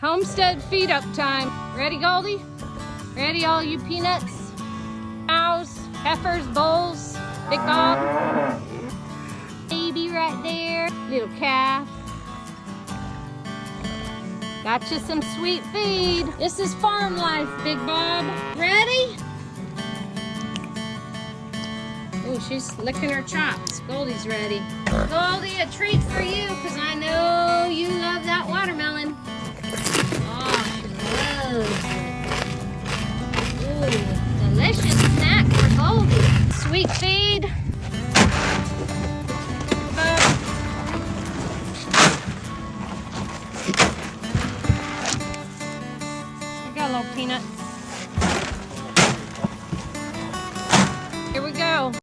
Homestead feed up time. Ready, Goldie? Ready, all you peanuts? Cows, heifers, bulls, big Bob. Baby right there, little calf. Got you some sweet feed. This is farm life, Big Bob. Ready? Oh, she's licking her chops. Goldie's ready. Goldie, a treat for you, because I know you love that watermelon. Oh, she loves it. Ooh, delicious snack for Goldie. Sweet feed. Here you go, little peanut.